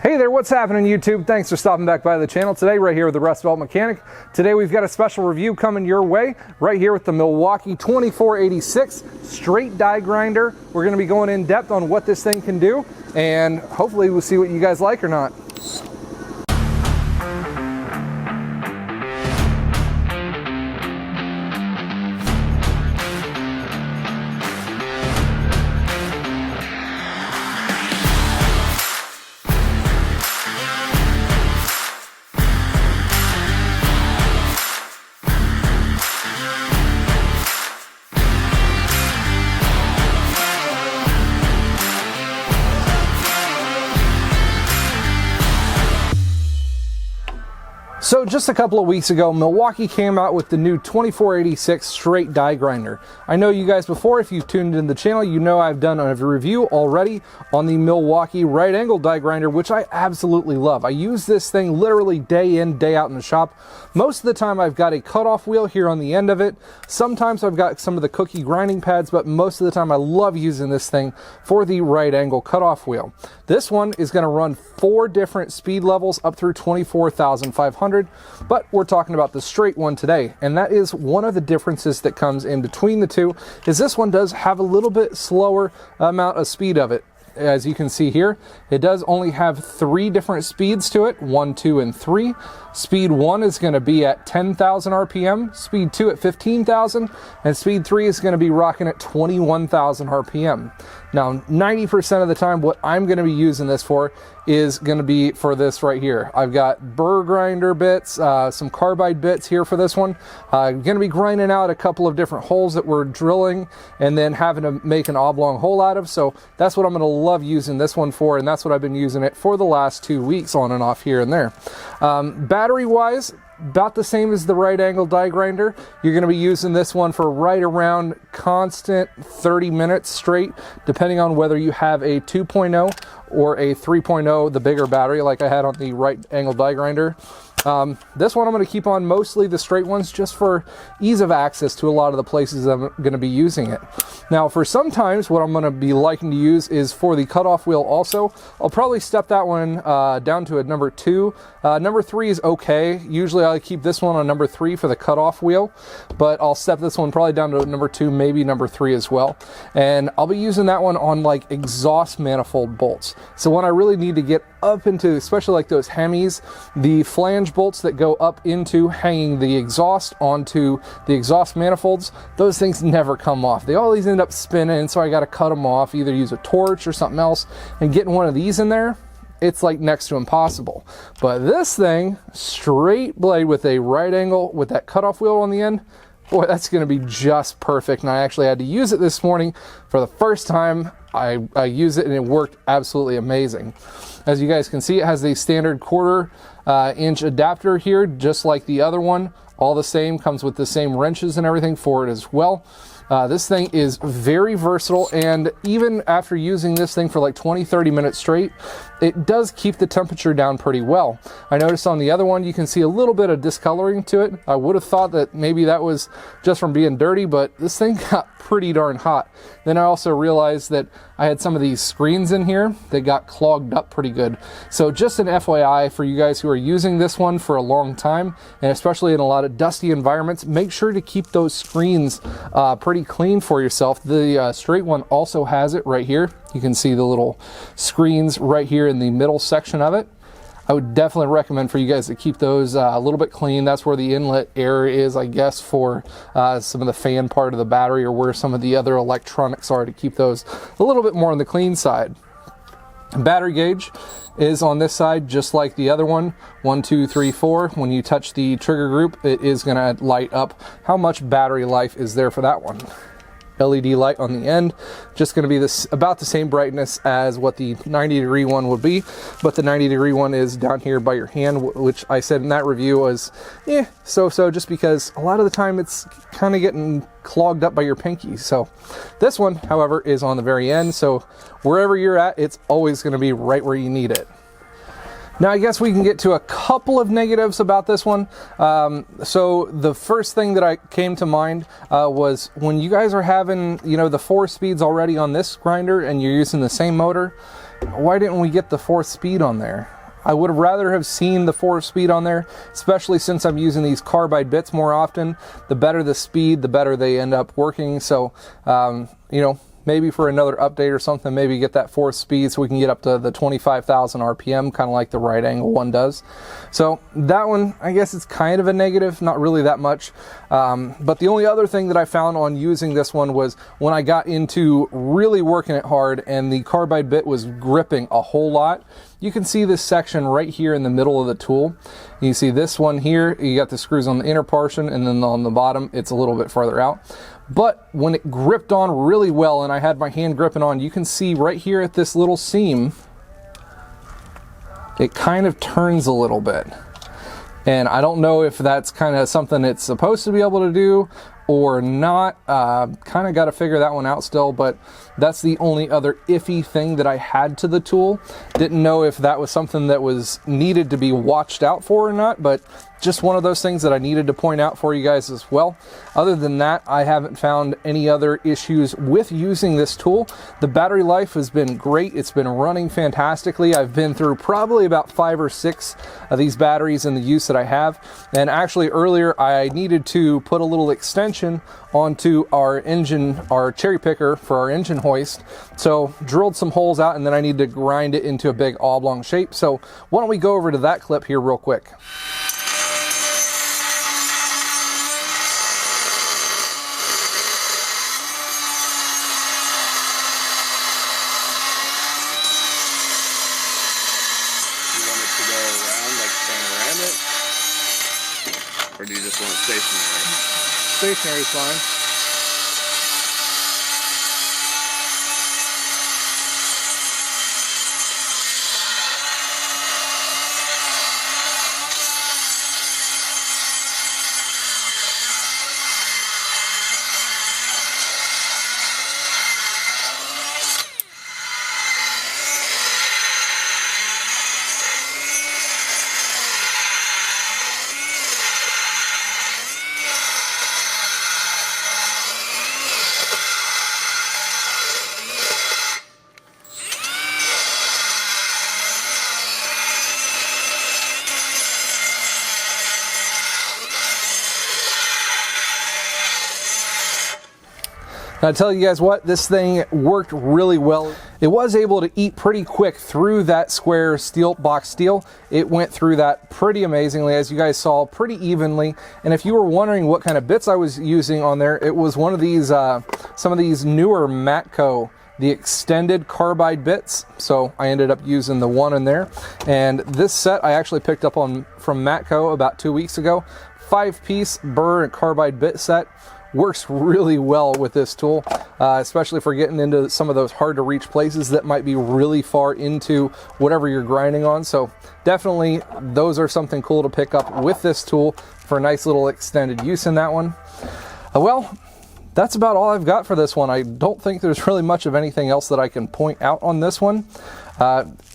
Hey there, what's happening YouTube? Thanks for stopping back by the channel today, right here with the Rust Belt Mechanic. Today we've got a special review coming your way, right here with the Milwaukee 2486 straight die grinder. We're going to be going in depth on what this thing can do, and hopefully we'll see what you guys like or not. So just a couple of weeks ago, Milwaukee came out with the new 2486 straight die grinder. I know you guys before, if you've tuned into the channel, you know I've done a review already on the Milwaukee right angle die grinder, which I absolutely love. I use this thing literally day in, day out in the shop. Most of the time I've got a cutoff wheel here on the end of it. Sometimes I've got some of the cookie grinding pads, but most of the time I love using this thing for the right angle cutoff wheel. This one is going to run 4 different speed levels up through 24,500. But we're talking about the straight one today, and that is one of the differences that comes in between the two, is this one does have a little bit slower amount of speed of it. As you can see here, it does only have 3 different speeds to it, 1, 2, and 3. Speed 1 is going to be at 10,000 RPM, speed 2 at 15,000, and speed 3 is going to be rocking at 21,000 RPM. Now, 90% of the time, what I'm going to be using this for is going to be for this right here. I've got burr grinder bits, some carbide bits here for this one. I'm going to be grinding out a couple of different holes that we're drilling and then having to make an oblong hole out of. So that's what I'm going to love using this one for, and that's what I've been using it for the last 2 weeks on and off here and there. Battery wise, about the same as the right angle die grinder. You're going to be using this one for right around constant 30 minutes straight, depending on whether you have a 2.0 or a 3.0, the bigger battery like I had on the right angle die grinder. This one I'm going to keep on mostly the straight ones just for ease of access to a lot of the places I'm going to be using it. Now for sometimes what I'm going to be liking to use is for the cutoff wheel also. I'll probably step that one down to a number 2. Number 3 is okay. Usually I keep this one on number 3 for the cutoff wheel, but I'll step this one probably down to number 2, maybe number 3 as well. And I'll be using that one on like exhaust manifold bolts. So when I really need to get up into, especially like those Hemis, the flange bolts that go up into hanging the exhaust onto the exhaust manifolds, those things never come off. They always end up spinning, so I got to cut them off, either use a torch or something else, and getting one of these in there, it's like next to impossible. But this thing, straight blade with a right angle with that cutoff wheel on the end, boy, that's going to be just perfect. And I actually had to use it this morning for the first time. I used it and it worked absolutely amazing. As you guys can see, it has the standard 1/4 inch adapter here, just like the other one. All the same, comes with the same wrenches and everything for it as well. This thing is very versatile, and even after using this thing for like 20-30 minutes straight, it does keep the temperature down pretty well. I noticed on the other one you can see a little bit of discoloring to it. I would have thought that maybe that was just from being dirty, but this thing got pretty darn hot. Then I also realized that I had some of these screens in here that got clogged up pretty good. So just an FYI for you guys who are using this one for a long time, and especially in a lot of dusty environments, make sure to keep those screens pretty clean for yourself. The straight one also has it right here. You can see the little screens right here in the middle section of it. I would definitely recommend for you guys to keep those a little bit clean. That's where the inlet air is, I guess, for some of the fan part of the battery, or where some of the other electronics are, to keep those a little bit more on the clean side. Battery gauge is on this side just like the other one, 1, 2, 3, 4. When you touch the trigger group, it is going to light up how much battery life is there for that one. LED light on the end, just going to be this about the same brightness as what the 90-degree one would be, but the 90-degree one is down here by your hand, which I said in that review was so just because a lot of the time it's kind of getting clogged up by your pinky. So this one, however, is on the very end, so wherever you're at, it's always going to be right where you need it. Now I guess we can get to a couple of negatives about this one. So the first thing that I came to mind was when you guys are having, the 4 speeds already on this grinder and you're using the same motor, why didn't we get the 4th speed on there? I would have rather have seen the 4th speed on there, especially since I'm using these carbide bits more often. The better the speed, the better they end up working. So, you know, maybe for another update or something, maybe get that 4th speed so we can get up to the 25,000 RPM, kind of like the right angle one does. So that one, I guess it's kind of a negative, not really that much. But the only other thing that I found on using this one was when I got into really working it hard and the carbide bit was gripping a whole lot. You can see this section right here in the middle of the tool. You see this one here, you got the screws on the inner portion, and then on the bottom, it's a little bit farther out. But when it gripped on really well and I had my hand gripping on, you can see right here at this little seam, it kind of turns a little bit. And I don't know if that's kind of something it's supposed to be able to do or not. Kind of got to figure that one out still, but that's the only other iffy thing that I had to the tool. Didn't know if that was something that was needed to be watched out for or not, but just one of those things that I needed to point out for you guys as well. Other than that, I haven't found any other issues with using this tool. The battery life has been great. It's been running fantastically. I've been through probably about 5 or 6 of these batteries in the use that I have. And actually earlier I needed to put a little extension onto our engine, our cherry picker for our engine hoist. So drilled some holes out, and then I need to grind it into a big oblong shape. So why don't we go over to that clip here real quick. Or do you just want it stationary? Stationary is fine. I tell you guys what, this thing worked really well. It was able to eat pretty quick through that square box steel. It went through that pretty amazingly, as you guys saw, pretty evenly. And if you were wondering what kind of bits I was using on there, it was one of these, some of these newer Matco, the extended carbide bits. So I ended up using the one in there. And this set I actually picked up from Matco about 2 weeks ago. 5-piece burr and carbide bit set. Works really well with this tool, especially for getting into some of those hard to reach places that might be really far into whatever you're grinding on. So definitely those are something cool to pick up with this tool for a nice little extended use in that one. Well, that's about all I've got for this one. I don't think there's really much of anything else that I can point out on this one.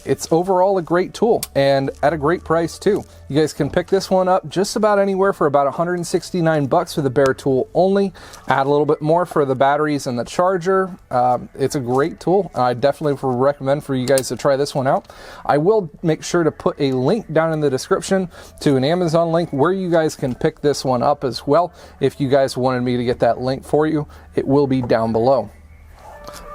It's overall a great tool and at a great price too. You guys can pick this one up just about anywhere for about 169 bucks for the bare tool only. Add a little bit more for the batteries and the charger. It's a great tool. I definitely would recommend for you guys to try this one out. I will make sure to put a link down in the description to an Amazon link where you guys can pick this one up as well. If you guys wanted me to get that link for you, it will be down below.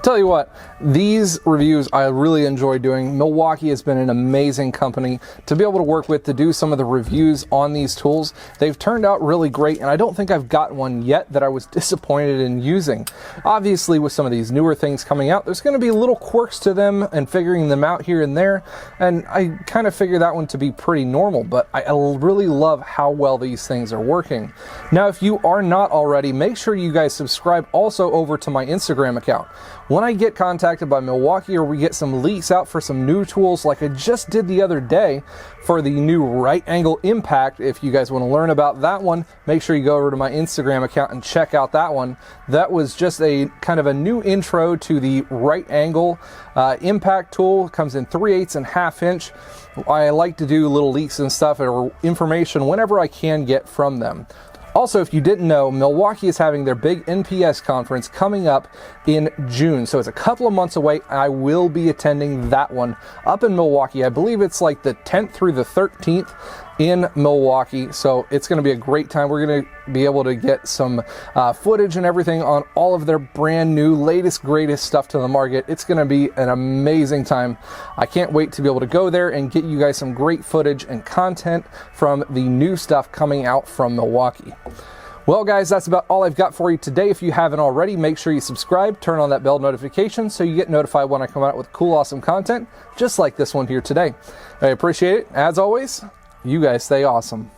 Tell you what, these reviews I really enjoy doing. Milwaukee has been an amazing company to be able to work with to do some of the reviews on these tools. They've turned out really great, and I don't think I've got one yet that I was disappointed in using. Obviously, with some of these newer things coming out, there's going to be little quirks to them and figuring them out here and there, and I kind of figure that one to be pretty normal, but I really love how well these things are working. Now, if you are not already, make sure you guys subscribe also over to my Instagram account. When I get contacted by Milwaukee or we get some leaks out for some new tools like I just did the other day for the new right angle impact, if you guys want to learn about that one, make sure you go over to my Instagram account and check out that one. That was just a kind of a new intro to the right angle impact tool. It comes in 3/8 and 1/2 inch. I like to do little leaks and stuff or information whenever I can get from them. Also, if you didn't know, Milwaukee is having their big NPS conference coming up in June. So it's a couple of months away. I will be attending that one up in Milwaukee. I believe it's like the 10th through the 13th in Milwaukee. So it's going to be a great time. We're going to be able to get some footage and everything on all of their brand new, latest, greatest stuff to the market. It's going to be an amazing time. I can't wait to be able to go there and get you guys some great footage and content from the new stuff coming out from Milwaukee. Well, guys, that's about all I've got for you today. If you haven't already, make sure you subscribe, turn on that bell notification so you get notified when I come out with cool, awesome content, just like this one here today. I appreciate it. As always, you guys stay awesome.